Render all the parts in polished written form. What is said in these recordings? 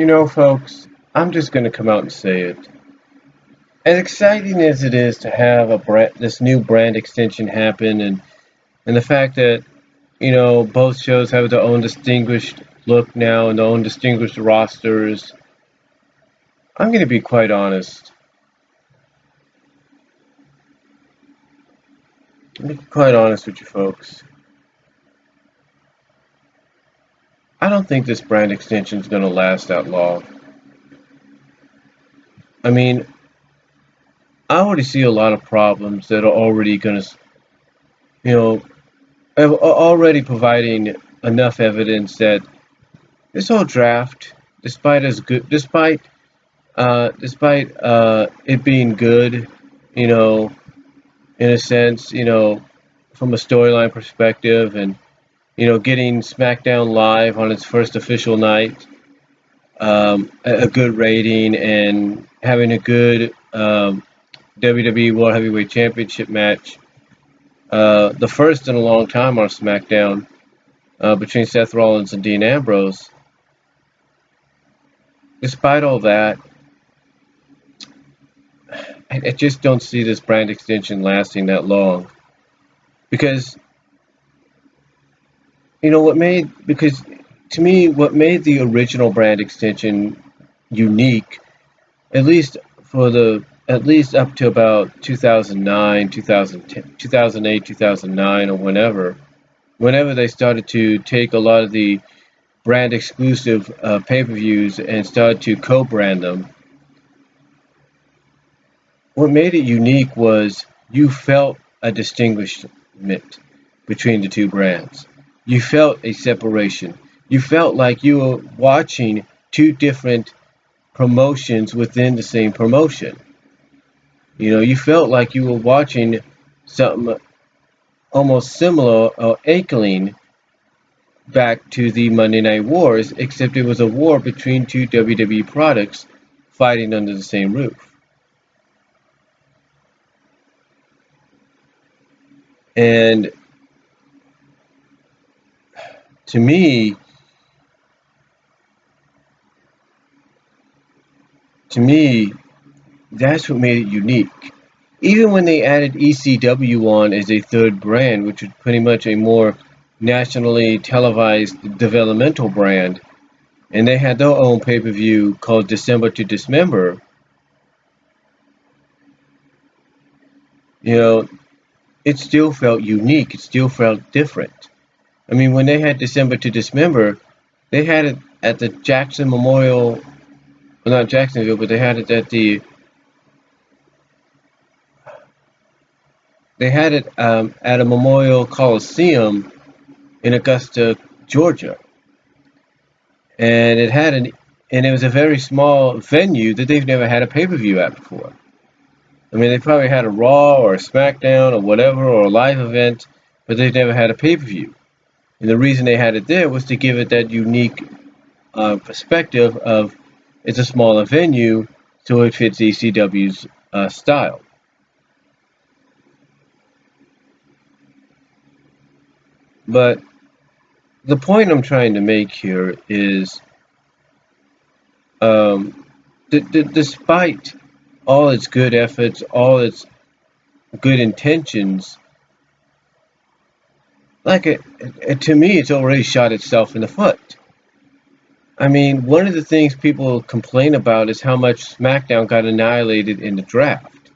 Folks, I'm just going to come out and say it. As exciting as it is to have this new brand extension happen, and the fact that both shows have their own distinguished look now and their own distinguished rosters, I'm going to be quite honest. Let me be quite honest with you folks. I don't think this brand extension is going to last that long. I mean, I already see a lot of problems that are already going to, you know, already providing enough evidence that this whole draft, despite it being good, you know, in a sense, from a storyline perspective, and getting SmackDown Live on its first official night, a good rating, and having a good WWE World Heavyweight Championship match, the first in a long time on SmackDown, between Seth Rollins and Dean Ambrose. Despite all that, I just don't see this brand extension lasting that long. Because, because to me, what made the original brand extension unique, at least up to about 2009, 2010, 2008, 2009, or whenever they started to take a lot of the brand exclusive pay-per-views and started to co-brand them. What made it unique was you felt a distinguishment between the two brands. You felt a separation. You felt like you were watching two different promotions within the same promotion. You felt like you were watching something almost similar or echoing back to the Monday Night Wars, except it was a war between two WWE products fighting under the same roof. And to me, that's what made it unique. Even when they added ECW on as a third brand, which was pretty much a more nationally televised developmental brand, and they had their own pay-per-view called December to Dismember, it still felt unique. It still felt different. I mean, when they had December to Dismember, they had it at the Jackson Memorial, well, not Jacksonville, but they had it at at a Memorial Coliseum in Augusta, Georgia, and it was a very small venue that they've never had a pay-per-view at before. I mean, they probably had a Raw or a SmackDown or whatever, or a live event, but they've never had a pay-per-view. And the reason they had it there was to give it that unique perspective of it's a smaller venue, so it fits ECW's style. But the point I'm trying to make here is, despite all its good efforts, all its good intentions, to me, it's already shot itself in the foot. I mean, one of the things people complain about is how much SmackDown got annihilated in the draft.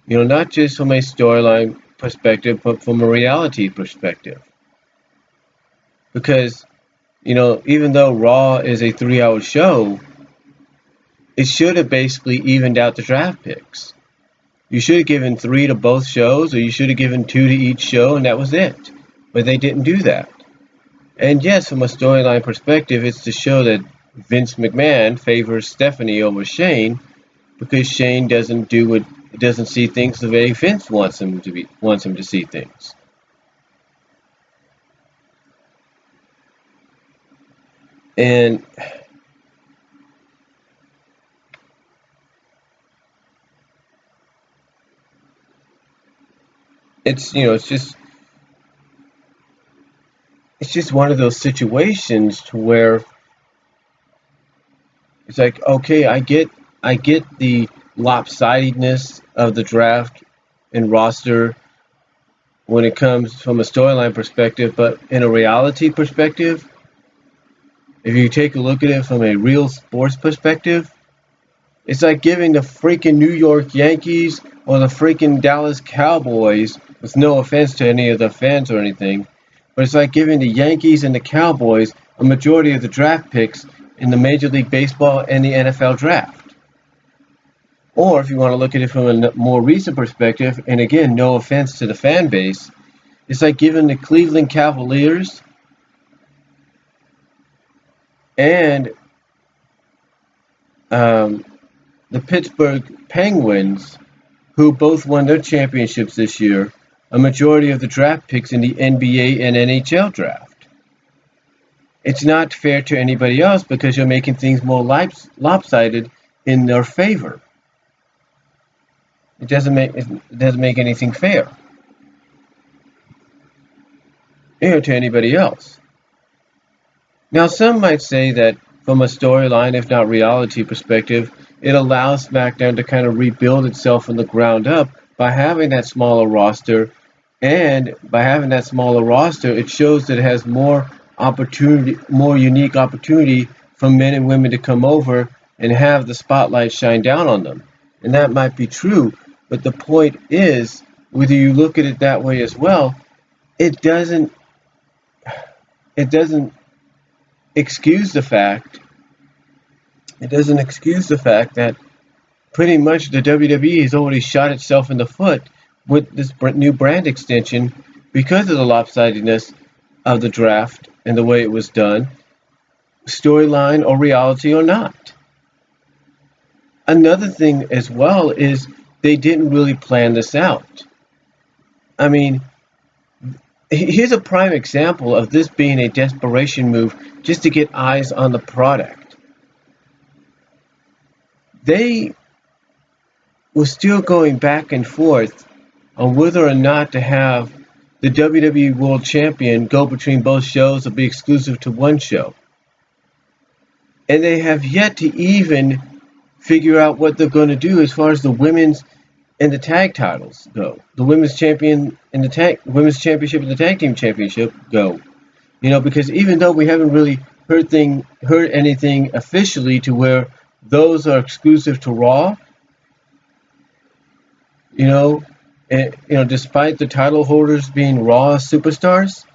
Not just from a storyline perspective, but from a reality perspective. Because, even though Raw is a 3-hour show, it should have basically evened out the draft picks. You should have given 3 to both shows, or you should have given 2 to each show, and that was it. But they didn't do that. And yes, from a storyline perspective, it's to show that Vince McMahon favors Stephanie over Shane because Shane doesn't see things the way Vince wants him to see things. And it's just one of those situations to where It's like, okay, I get the lopsidedness of the draft and roster when it comes from a storyline perspective, but in a reality perspective, if you take a look at it from a real sports perspective, it's like giving the freaking New York Yankees or the freaking Dallas Cowboys, with no offense to any of the fans or anything, but it's like giving the Yankees and the Cowboys a majority of the draft picks in the Major League Baseball and the NFL draft. Or if you want to look at it from a more recent perspective, and again, no offense to the fan base, it's like giving the Cleveland Cavaliers and um, the Pittsburgh Penguins, who both won their championships this year, a majority of the draft picks in the NBA and NHL draft. It's not fair to anybody else because you're making things more lopsided in their favor. It doesn't make anything fair, to anybody else. Now, some might say that from a storyline, if not reality perspective, it allows SmackDown to kind of rebuild itself from the ground up by having that smaller roster. And by having that smaller roster, it shows that it has more opportunity, more unique opportunity for men and women to come over and have the spotlight shine down on them. And that might be true, but the point is, whether you look at it that way as well, it doesn't excuse the fact that pretty much the WWE has already shot itself in the foot with this new brand extension because of the lopsidedness of the draft and the way it was done, storyline or reality or not. Another thing as well is they didn't really plan this out. I mean, here's a prime example of this being a desperation move just to get eyes on the product. They were still going back and forth on whether or not to have the WWE World Champion go between both shows or be exclusive to one show. And they have yet to even figure out what they're going to do as far as the women's and the tag titles go. The women's champion and the women's championship and the tag team championship go. Because even though we haven't really heard anything officially to where those are exclusive to Raw, despite the title holders being Raw superstars,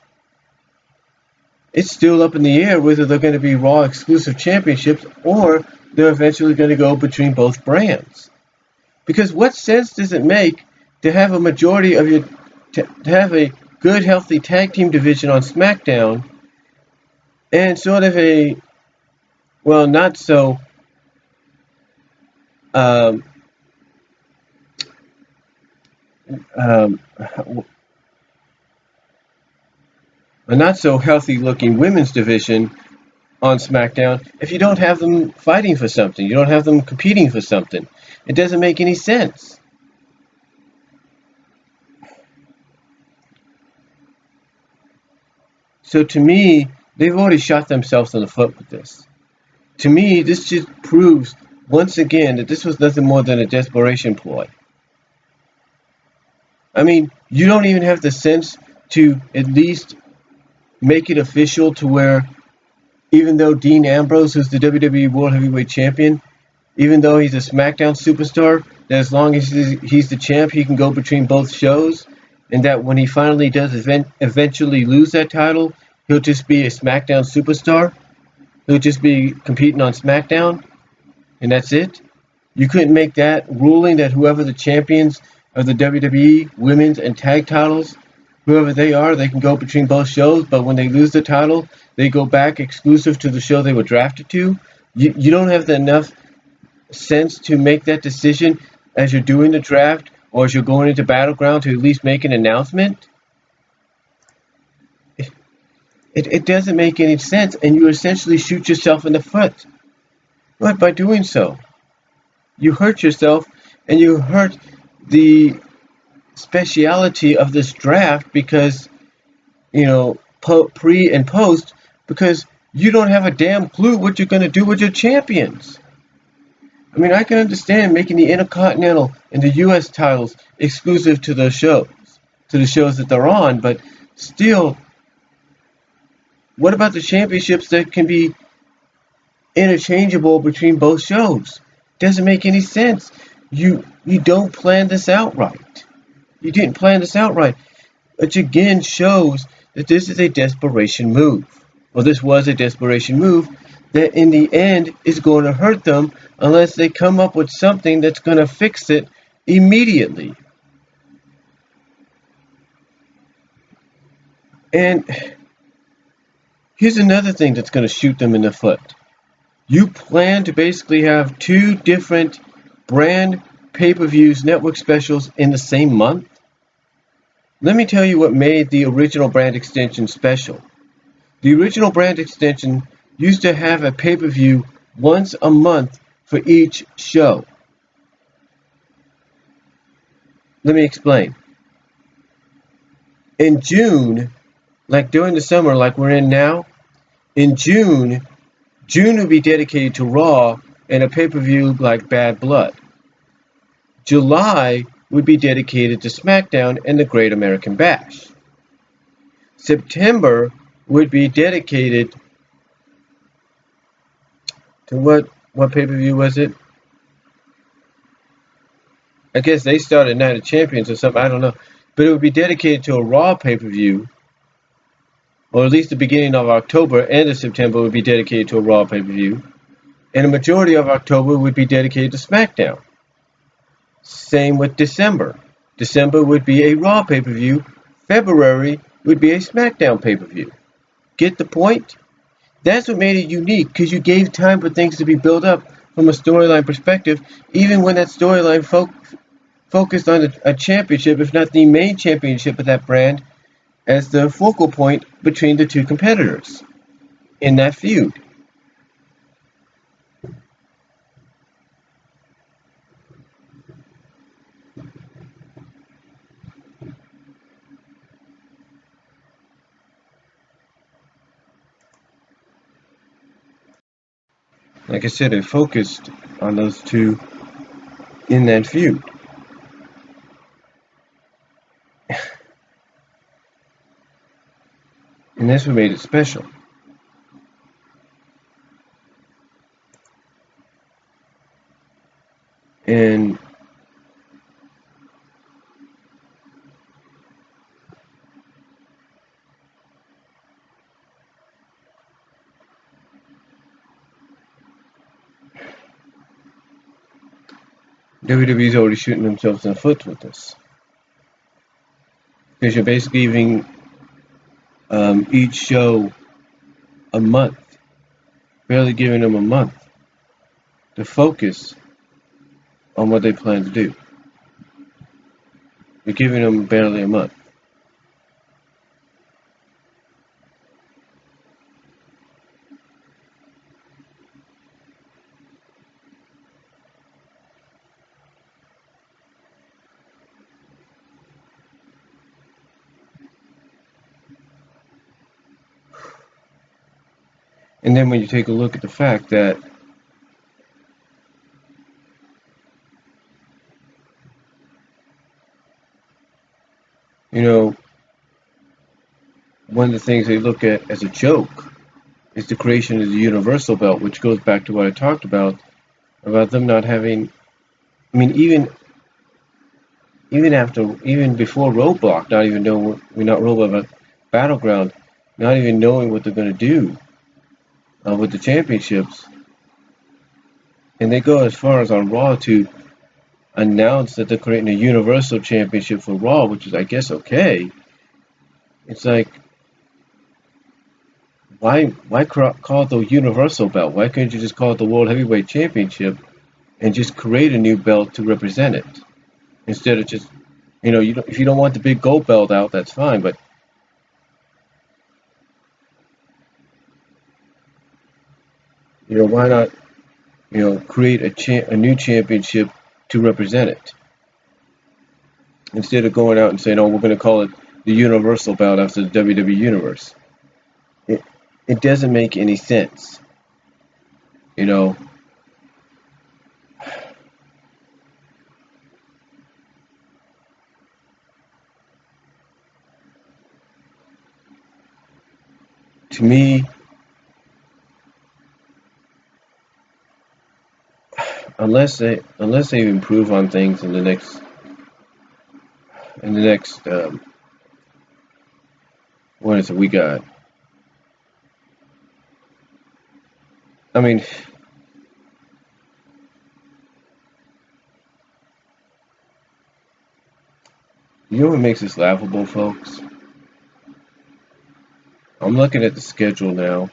it's still up in the air whether they're going to be Raw exclusive championships or they're eventually going to go between both brands. Because what sense does it make to have a majority of to have a good, healthy tag team division on SmackDown and sort of a, well, not so a not so healthy looking women's division on SmackDown if you don't have them fighting for something, you don't have them competing for something? It doesn't make any sense. So to me, they've already shot themselves in the foot with this. To me, this just proves once again that this was nothing more than a desperation ploy. I mean, you don't even have the sense to at least make it official to where even though Dean Ambrose, who's the WWE World Heavyweight Champion, even though he's a SmackDown superstar, that as long as he's the champ, he can go between both shows, and that when he finally does eventually lose that title, he'll just be a SmackDown superstar. He'll just be competing on SmackDown, and that's it. You couldn't make that ruling that whoever the champions of the WWE women's and tag titles, whoever they are, they can go between both shows, but when they lose the title, they go back exclusive to the show they were drafted to. You don't have enough sense to make that decision as you're doing the draft or as you're going into Battleground to at least make an announcement. It doesn't make any sense, and you essentially shoot yourself in the foot. But by doing so, you hurt yourself and you hurt the speciality of this draft because, pre and post, because you don't have a damn clue what you're going to do with your champions. I mean, I can understand making the Intercontinental and the U.S. titles exclusive to the shows that they're on, but still, what about the championships that can be interchangeable between both shows? Doesn't make any sense. You don't plan this out right. You didn't plan this out right, which again shows that this is a desperation move. Well, this was a desperation move that in the end is going to hurt them unless they come up with something that's going to fix it immediately. And here's another thing that's going to shoot them in the foot. You plan to basically have two different brand pay-per-views, network specials in the same month? Let me tell you what made the original Brand Extension special. The original Brand Extension used to have a pay-per-view once a month for each show. Let me explain. In June, like during the summer like we're in now, in June would be dedicated to Raw and a pay-per-view like Bad Blood. July would be dedicated to SmackDown and the Great American Bash. September would be dedicated to what pay-per-view was it? I guess they started Night of Champions or something, I don't know. But it would be dedicated to a Raw pay-per-view, or at least the beginning of October and of September would be dedicated to a Raw pay-per-view. And a majority of October would be dedicated to SmackDown. Same with December. December would be a Raw pay-per-view. February would be a SmackDown pay-per-view. Get the point? That's what made it unique, because you gave time for things to be built up from a storyline perspective, even when that storyline focused on a championship, if not the main championship of that brand, as the focal point between the two competitors in that feud. Like I said, it focused on those two in that feud. And that's what made it special. And WWE's already shooting themselves in the foot with this. Because you're basically giving each show a month, barely giving them a month to focus on what they plan to do. You're giving them barely a month. And then when you take a look at the fact that one of the things they look at as a joke is the creation of the Universal Belt, which goes back to what I talked about them not having. I mean, even before Roadblock, not Roadblock, but Battleground, not even knowing what they're going to do with the championships, and they go as far as on Raw to announce that they're creating a Universal Championship for Raw, which is, I guess, okay. It's like, why call it the Universal Belt? Why couldn't you just call it the World Heavyweight Championship and just create a new belt to represent it? Instead of just, if you don't want the big gold belt out, that's fine, but why not, create a new championship to represent it? Instead of going out and saying, oh, we're going to call it the Universal Belt after the WWE Universe. It doesn't make any sense. to me, unless they improve on things in the next what is it we got? I mean, you know what makes this laughable, folks? I'm looking at the schedule now,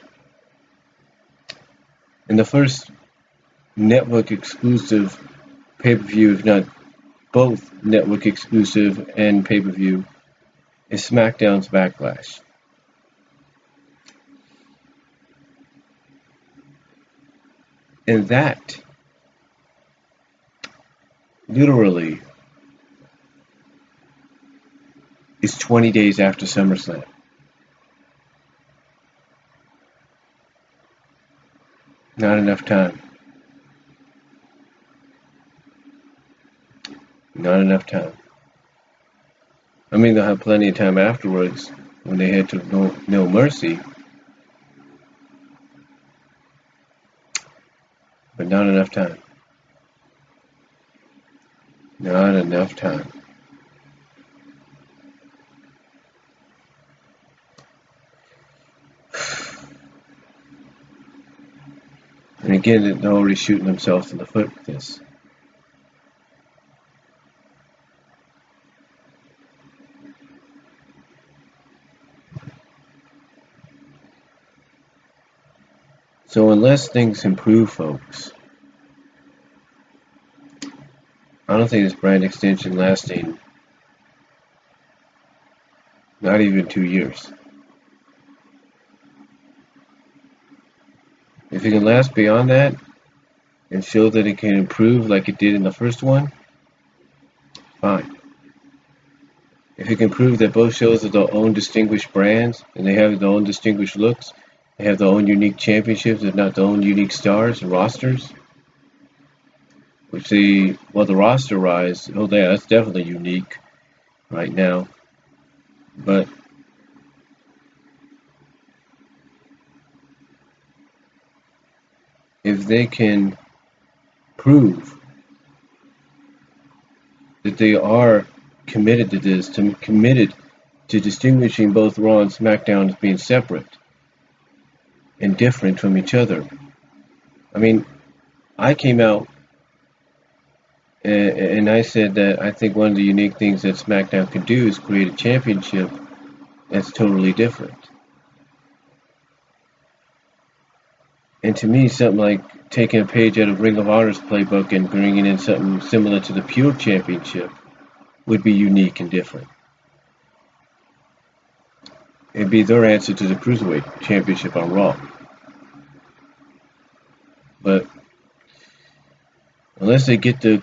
and the first network exclusive pay-per-view, if not both network exclusive and pay-per-view, is SmackDown's Backlash. And that literally is 20 days after SummerSlam. Not enough time. Not enough time. I mean, they'll have plenty of time afterwards when they head to No Mercy, but not enough time. Not enough time. And again, they're already shooting themselves in the foot with this. So unless things improve, folks, I don't think this brand extension lasting not even 2 years. If it can last beyond that and show that it can improve like it did in the first one, fine. If it can prove that both shows are their own distinguished brands and they have their own distinguished looks, they have their own unique championships, if not their own unique stars and rosters, which the roster rise, oh yeah, that's definitely unique right now. But if they can prove that they are committed to this, committed to distinguishing both Raw and SmackDown as being separate and different from each other. I mean, I came out and I said that I think one of the unique things that SmackDown can do is create a championship that's totally different. And to me, something like taking a page out of Ring of Honor's playbook and bringing in something similar to the Pure Championship would be unique and different. It'd be their answer to the Cruiserweight Championship on Raw. But unless they get the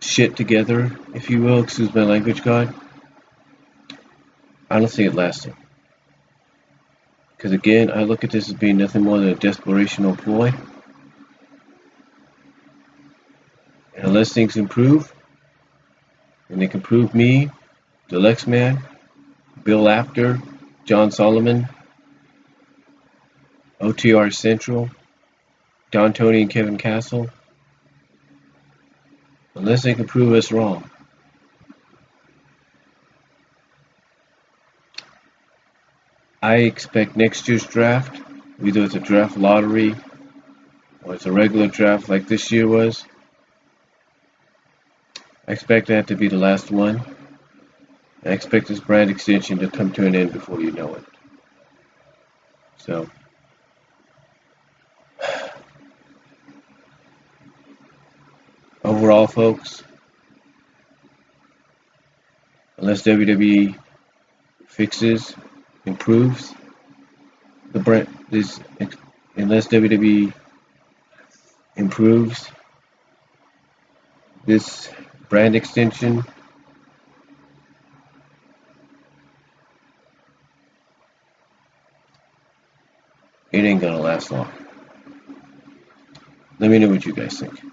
shit together, if you will, excuse my language, God, I don't see it lasting. Because again, I look at this as being nothing more than a desperational ploy. And unless things improve, and they can prove me, the Lex Man, Bill Apter, John Solomon, OTR Central, Don Tony and Kevin Castle, unless they can prove us wrong, I expect next year's draft, either it's a draft lottery or it's a regular draft like this year was, I expect that to be the last one. I expect this brand extension to come to an end before you know it. So, overall, folks, unless WWE fixes, improves the brand, unless WWE improves this brand extension, it ain't gonna last long. Let me know what you guys think.